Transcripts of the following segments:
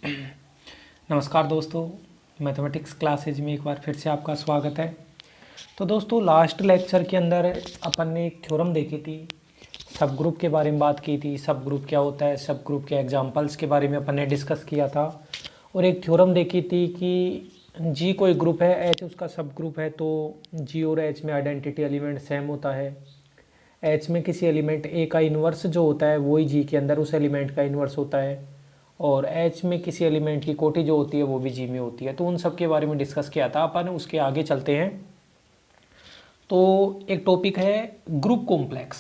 नमस्कार दोस्तों, mathematics classes में एक बार फिर से आपका स्वागत है। तो दोस्तों, लास्ट लेक्चर के अंदर अपन ने एक थ्योरम देखी थी, सब ग्रुप के बारे में बात की थी। सब ग्रुप क्या होता है, सब ग्रुप के एग्जांपल्स के बारे में अपन ने डिस्कस किया था। और एक थ्योरम देखी थी कि जी कोई ग्रुप है, एच उसका सब ग्रुप है, तो जी और एच में आइडेंटिटी एलिमेंट सेम होता है। एच में किसी एलिमेंट ए का इन्वर्स जो होता है वही जी के अंदर उस एलिमेंट का इन्वर्स होता है, और एच में किसी एलिमेंट की कोटि जो होती है वो भी जी में होती है। तो उन सब के बारे में डिस्कस किया था अपन। उसके आगे चलते हैं। तो एक टॉपिक है ग्रुप कॉम्प्लेक्स,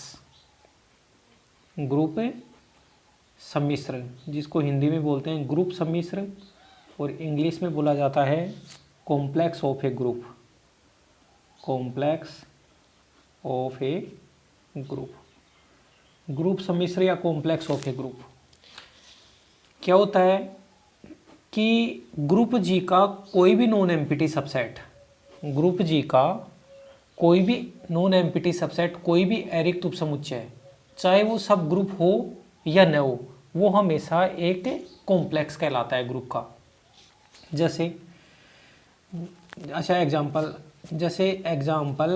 ग्रुप सम्मिश्र, जिसको हिंदी में बोलते हैं ग्रुप सम्मिश्र, और इंग्लिश में बोला जाता है complex of A group, complex of A group, group सम्मिश्र या कॉम्प्लेक्स ऑफ ए ग्रुप। क्या होता है कि ग्रुप जी का कोई भी नॉन एम्प्टी सबसेट, ग्रुप जी का कोई भी नॉन एम्प्टी सबसेट, कोई भी एरिक्त उपसमुच्चय, चाहे वो सब ग्रुप हो या न हो, वो हमेशा एक कॉम्प्लेक्स कहलाता है ग्रुप का। जैसे अच्छा एग्जाम्पल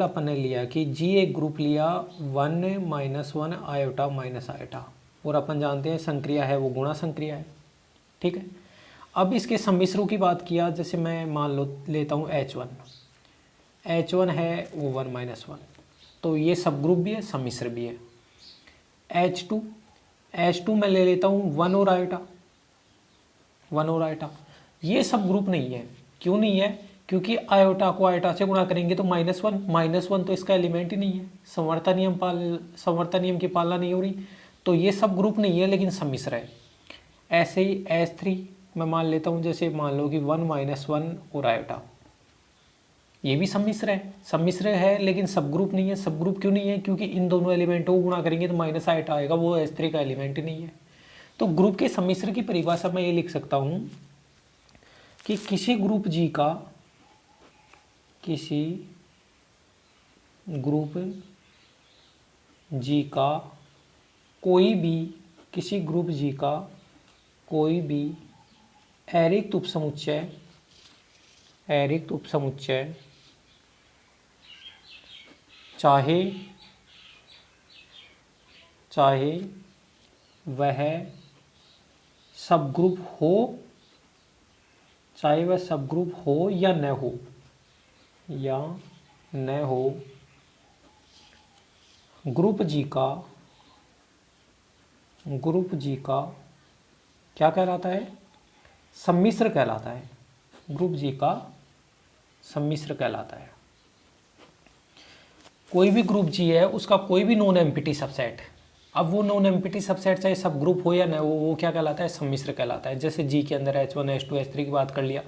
अपन ने लिया कि जी एक ग्रुप लिया 1 - 1 आयोटा माइनस आयोटा, और अपन जानते हैं संक्रिया है वो गुणा संक्रिया है, ठीक है। अब इसके सम्मिश्रों की बात किया, जैसे मैं मान लो लेता हूँ H1 है वो 1 - 1, तो ये सब ग्रुप भी है, सम्मिश्र भी है। H2 मैं ले लेता हूँ 1 और आयोटा, ये सब ग्रुप नहीं है। क्यों नहीं है? क्योंकि आयोटा को आयोटा से गुणा करेंगे तो -1 तो इसका एलिमेंट ही नहीं है, संवर्तन नियम की पालना नहीं हो रही, तो ये सब ग्रुप नहीं है, लेकिन सम्मिश्र है। ऐसे ही H3 मैं मान लेता हूँ, जैसे मान लो कि 1 - 1 और आयोटा, ये भी सम्मिश्र है लेकिन सब ग्रुप नहीं है। सब ग्रुप क्यों नहीं है? क्योंकि इन दोनों एलिमेंटों को गुणा करेंगे तो माइनस आयोटा आएगा, वो H3 का एलिमेंट ही नहीं है। तो ग्रुप के सम्मिश्र की परिभाषा मैं ये लिख सकता हूँ कि किसी ग्रुप जी का कोई भी एरिक्त उपसमुच्चय चाहे वह सब ग्रुप हो या न हो, ग्रुप जी का क्या कहलाता है? सम्मिश्र कहलाता है। ग्रुप जी का सम्मिश्र कहलाता है। कोई भी ग्रुप जी है, उसका कोई भी नॉन एम्प्टी सबसेट, अब वो नॉन एम्प्टी सबसेट चाहे सब ग्रुप हो या न हो, वो क्या कहलाता है? सम्मिश्र कहलाता है। जैसे जी के अंदर H1 H2 H3 की बात कर लिया,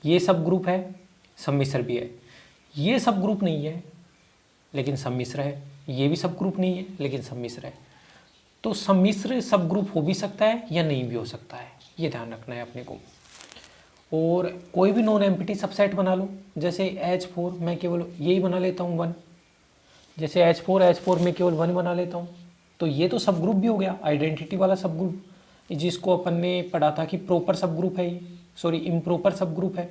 ये सब ग्रुप है, सम्मिश्र भी है। ये सब ग्रुप नहीं है लेकिन सम्मिश्र है, ये भी सब ग्रुप नहीं है लेकिन सम्मिश्र है। तो सम्मिश्र सब ग्रुप हो भी सकता है या नहीं भी हो सकता है, ये ध्यान रखना है अपने को। और कोई भी नॉन एम्प्टी सबसेट बना लो, जैसे H4 मैं केवल यही बना लेता हूँ 1, जैसे H4 में केवल 1 बना लेता हूँ, तो ये तो सब ग्रुप भी हो गया, आइडेंटिटी वाला सब ग्रुप, जिसको अपन ने पढ़ा था कि प्रॉपर सब ग्रुप है, इम्प्रॉपर सब ग्रुप है।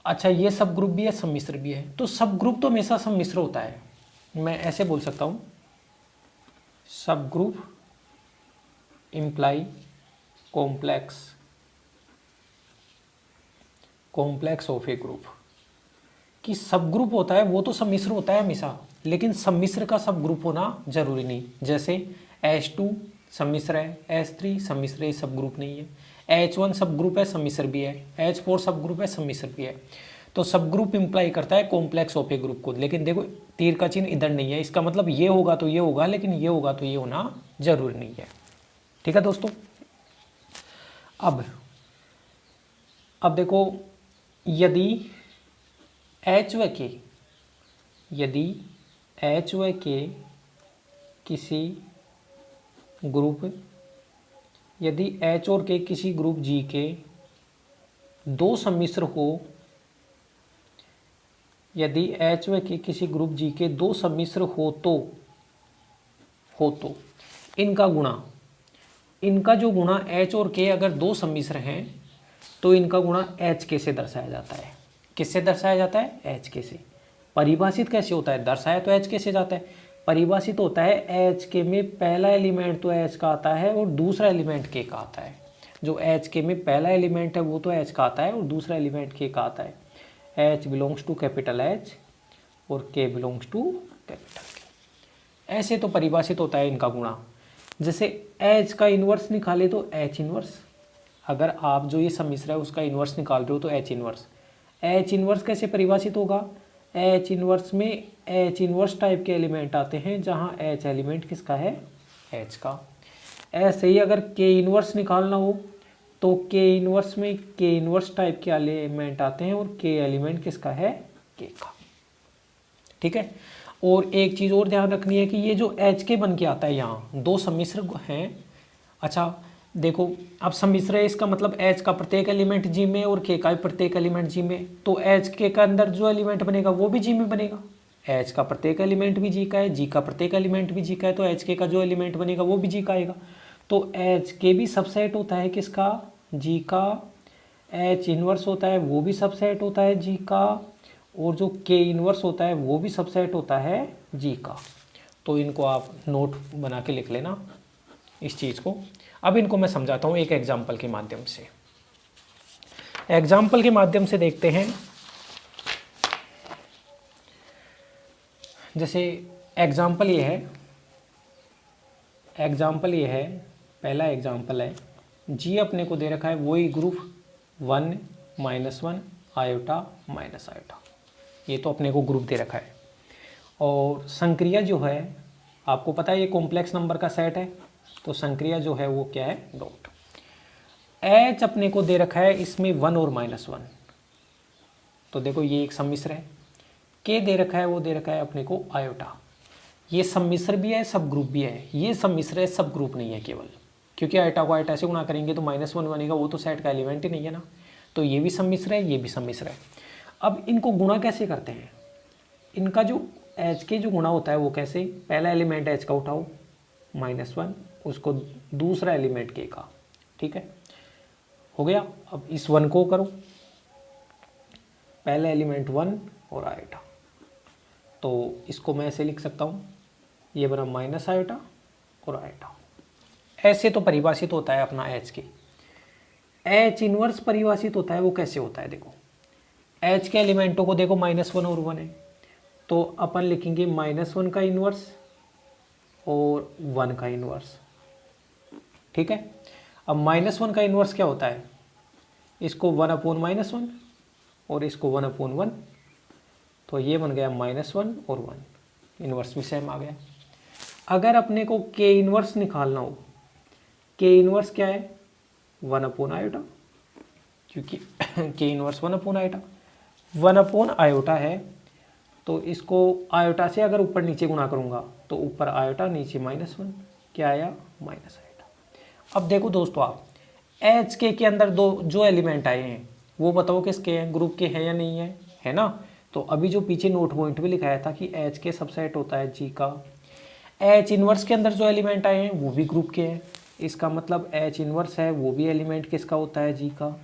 अच्छा, ये सब ग्रुप भी है, सम्मिश्र भी है। तो सब ग्रुप तो हमेशा सम्मिश्र होता है। मैं ऐसे बोल सकता हूँ, सब group imply complex of A group, कि सब ग्रुप होता है वो तो सम्मिश्र होता है हमेशा, लेकिन सम्मिश्र का सब ग्रुप होना जरूरी नहीं। जैसे H2 सम्मिश्र है, H3 सम्मिश्र है, सब ग्रुप नहीं है। H1 सब ग्रुप है, सम्मिश्र भी है। H4 सब ग्रुप है, सम्मिश्र भी है। तो सब ग्रुप इंप्लाई करता है कॉम्प्लेक्स ऑफ ए ग्रुप को। लेकिन देखो, तीर का चिन्ह इधर नहीं है, इसका मतलब ये होगा तो ये होगा, लेकिन ये होगा तो ये होना जरूरी नहीं है। ठीक है दोस्तों। अब देखो, यदि H व K किसी ग्रुप, यदि H और K किसी ग्रुप G के दो सम्मिश्र हो, यदि H व K किसी ग्रुप G के दो सम्मिश्र हो तो इनका जो गुणा H और K अगर दो सम्मिश्र हैं तो इनका गुणा HK से दर्शाया जाता है। किससे दर्शाया जाता है? HK से। परिभाषित कैसे होता है? दर्शाया तो HK से जाता है, परिभाषित होता है HK में पहला एलिमेंट तो H का आता है और दूसरा एलिमेंट K का आता है। जो HK में पहला एलिमेंट है वो तो H का आता है और दूसरा एलिमेंट K का आता है। H belongs to capital H और K belongs to capital K। ऐसे तो परिभाषित होता है इनका गुणा। जैसे H का इन्वर्स निकाले तो H इन्वर्स, अगर आप जो ये सम्मिश्र है उसका इन्वर्स निकाल रहे हो तो H इन्वर्स। H इन्वर्स कैसे परिभाषित होगा? H इन्वर्स में H इन्वर्स टाइप के एलिमेंट आते हैं जहाँ H एलिमेंट किसका है? H का। ऐसे ही अगर K इन्वर्स निकालना हो तो K इन्वर्स में K इन्वर्स टाइप के एलिमेंट आते हैं और K एलिमेंट किसका है? K का। ठीक है। और एक चीज़ और ध्यान रखनी है कि ये जो HK बन के आता है यहाँ दो सम्मिश्र हैं। अच्छा देखो, अब सम्मिश्र है इसका मतलब H का प्रत्येक एलिमेंट G में और K का भी प्रत्येक एलिमेंट G में, तो HK का अंदर जो एलिमेंट बनेगा वो भी G में बनेगा। H का प्रत्येक एलिमेंट भी G का है, G का प्रत्येक एलिमेंट भी G का है, तो HK का जो एलिमेंट बनेगा वो भी G का आएगा। तो HK भी सबसेट होता है किसका? G का। H इन्वर्स होता है वो भी सबसेट होता है G का, और जो K इन्वर्स होता है वो भी सबसेट होता है G का। तो इनको आप नोट बना के लिख लेना इस चीज़ को। अब इनको मैं समझाता हूँ एक एग्जाम्पल के माध्यम से। एग्जाम्पल के माध्यम से देखते हैं। जैसे एग्जाम्पल ये है, पहला एग्जाम्पल है G अपने को दे रखा है वही ग्रुप 1 -1 आयोटा माइनस आयोटा, ये तो अपने को ग्रुप दे रखा है। और संक्रिया जो है आपको पता है ये कॉम्प्लेक्स नंबर का सेट है, तो संक्रिया जो है वो क्या है? डॉट। H अपने को दे रखा है इसमें 1 और -1, तो देखो ये एक सम्मिश्र है। K दे रखा है वो दे रखा है अपने को आयोटा। ये सम्मिश्र भी है सब ग्रुप भी है, ये सम्मिश्र है सब ग्रुप नहीं है केवल, क्योंकि आयोटा को आयोटा से गुणा करेंगे तो -1 बनेगा, वो तो सेट का एलिमेंट ही नहीं है ना। तो ये भी सम्मिश्र है, ये भी सम्मिश्र है। अब इनको गुणा कैसे करते हैं? इनका जो HK जो गुणा होता है वो कैसे? पहला एलिमेंट H का उठाओ -1, उसको दूसरा एलिमेंट K का, ठीक है, हो गया। अब इस 1 को करो, पहला एलिमेंट 1 और आयोटा, तो इसको मैं ऐसे लिख सकता हूँ, ये बना माइनस आयोटा और आयोटा। ऐसे तो परिभाषित होता है अपना HK। H इन्वर्स परिभाषित होता है वो कैसे होता है? देखो H के एलिमेंटों को देखो -1 और 1 है, तो अपन लिखेंगे -1 का इन्वर्स और 1 का इन्वर्स, ठीक है। अब -1 का इन्वर्स क्या होता है? इसको 1/-1 और इसको 1/1, तो ये बन गया -1 और 1, इन्वर्स भी सेम आ गया। अगर अपने को K इन्वर्स निकालना हो, K इन्वर्स क्या है? 1/i आयोटा, क्योंकि K inverse 1/i iota, 1/i iota है, तो इसको आयोटा से अगर ऊपर नीचे गुणा करूंगा तो ऊपर आयोटा नीचे -1, क्या आया? Minus iota. अब देखो दोस्तों, आप HK के अंदर दो जो एलिमेंट आए हैं वो बताओ किसके हैं? ग्रुप के हैं या नहीं है? है ना। तो अभी जो पीछे नोट पॉइंट में लिखाया था कि HK सबसेट होता है G का। H इन्वर्स के अंदर जो एलिमेंट आए हैं वो भी ग्रुप के हैं, इसका मतलब H इन्वर्स है वो भी एलिमेंट किसका होता है? G का।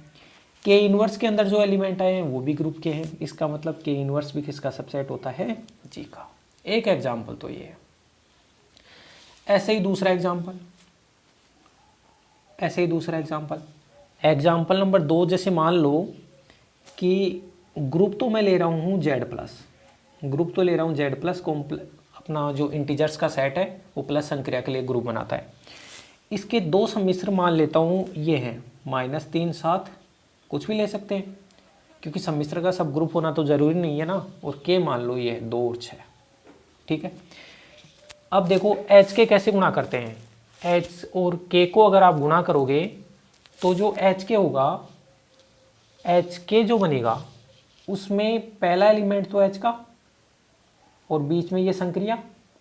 K इन्वर्स के अंदर जो एलिमेंट आए हैं वो भी ग्रुप के हैं, इसका मतलब K इन्वर्स भी किसका सबसेट होता है? G का। एक एग्जाम्पल तो ये है। ऐसे ही दूसरा एग्जाम्पल, एग्जाम्पल नंबर 2। जैसे मान लो कि ग्रुप तो मैं ले रहा हूँ Z प्लस, अपना जो इंटीजर्स का सेट है वो प्लस संक्रिया के लिए ग्रुप बनाता है। इसके दो सम्मिश्र मान लेता हूँ, ये है -3 7, कुछ भी ले सकते हैं क्योंकि सम्मिश्र का सब ग्रुप होना तो ज़रूरी नहीं है ना। और K मान लो ये है 2 और 6, ठीक है। अब देखो HK कैसे गुणा करते हैं? H और K को अगर आप गुणा करोगे तो जो HK होगा, HK जो बनेगा उसमें पहला एलिमेंट तो H का और बीच में ये संक्रिया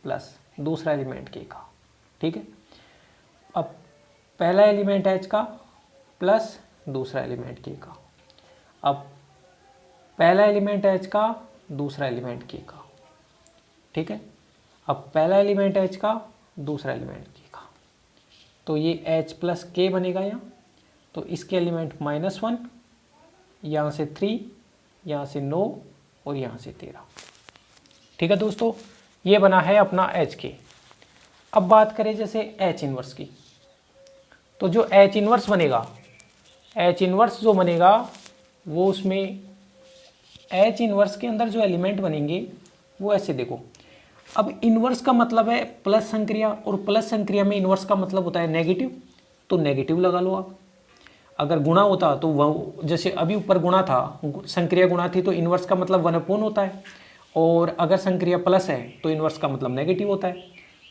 प्लस दूसरा एलिमेंट K का, ठीक है। अब पहला एलिमेंट H का प्लस दूसरा एलिमेंट K का, अब पहला एलिमेंट H का दूसरा एलिमेंट K का, ठीक है। अब पहला एलिमेंट H का दूसरा एलिमेंट K का, तो ये H प्लस के बनेगा यहाँ। तो इसके एलिमेंट -1, यहाँ से 3, यहाँ से 9 और यहाँ से 13। ठीक है दोस्तों, ये बना है अपना H के। अब बात करें जैसे H इन्वर्स की, तो जो H इन्वर्स बनेगा, H इन्वर्स जो बनेगा वो उसमें H इन्वर्स के अंदर जो एलिमेंट बनेंगे वो ऐसे देखो। अब इन्वर्स का मतलब है प्लस संक्रिया, और प्लस संक्रिया में इन्वर्स का मतलब होता है नेगेटिव, तो नेगेटिव लगा लो आप। अगर गुणा होता तो वह, जैसे अभी ऊपर गुणा था, संक्रिया गुणा थी, तो इन्वर्स का मतलब 1/, होता है, और अगर संक्रिया प्लस है तो इन्वर्स का मतलब नेगेटिव होता है।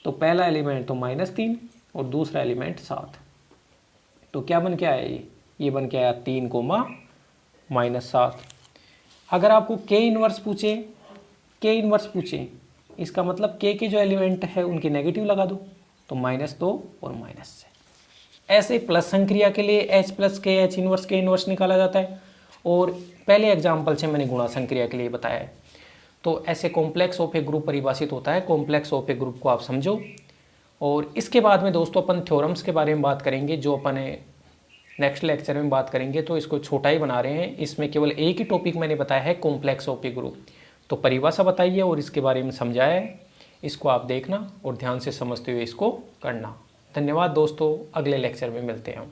तो पहला एलिमेंट तो -3 और दूसरा एलिमेंट 7। तो क्या बन के आया ये बन के आया 3, -7। अगर आपको के इन्वर्स पूछे, इसका मतलब के जो एलिमेंट है उनके नेगेटिव लगा दो, तो -2 और -6। ऐसे प्लस संक्रिया के लिए H प्लस के H इन्वर्स के इन्वर्स निकाला जाता है, और पहले एग्जाम्पल से मैंने गुणा संक्रिया के लिए बताया है। तो ऐसे कॉम्प्लेक्स ऑफ ए ग्रुप परिभाषित होता है। कॉम्प्लेक्स ऑफ ए ग्रुप को आप समझो, और इसके बाद में दोस्तों अपन थ्योरम्स के बारे में बात करेंगे, जो अपन नेक्स्ट लेक्चर में बात करेंगे। तो इसको छोटा ही बना रहे हैं, इसमें केवल एक ही टॉपिक मैंने बताया है, कॉम्प्लेक्स ऑफ ए ग्रुप। तो परिभाषा बताइए और इसके बारे में समझाया है, इसको आप देखना और ध्यान से समझते हुए इसको करना। धन्यवाद दोस्तों, अगले लेक्चर में मिलते हैं हम।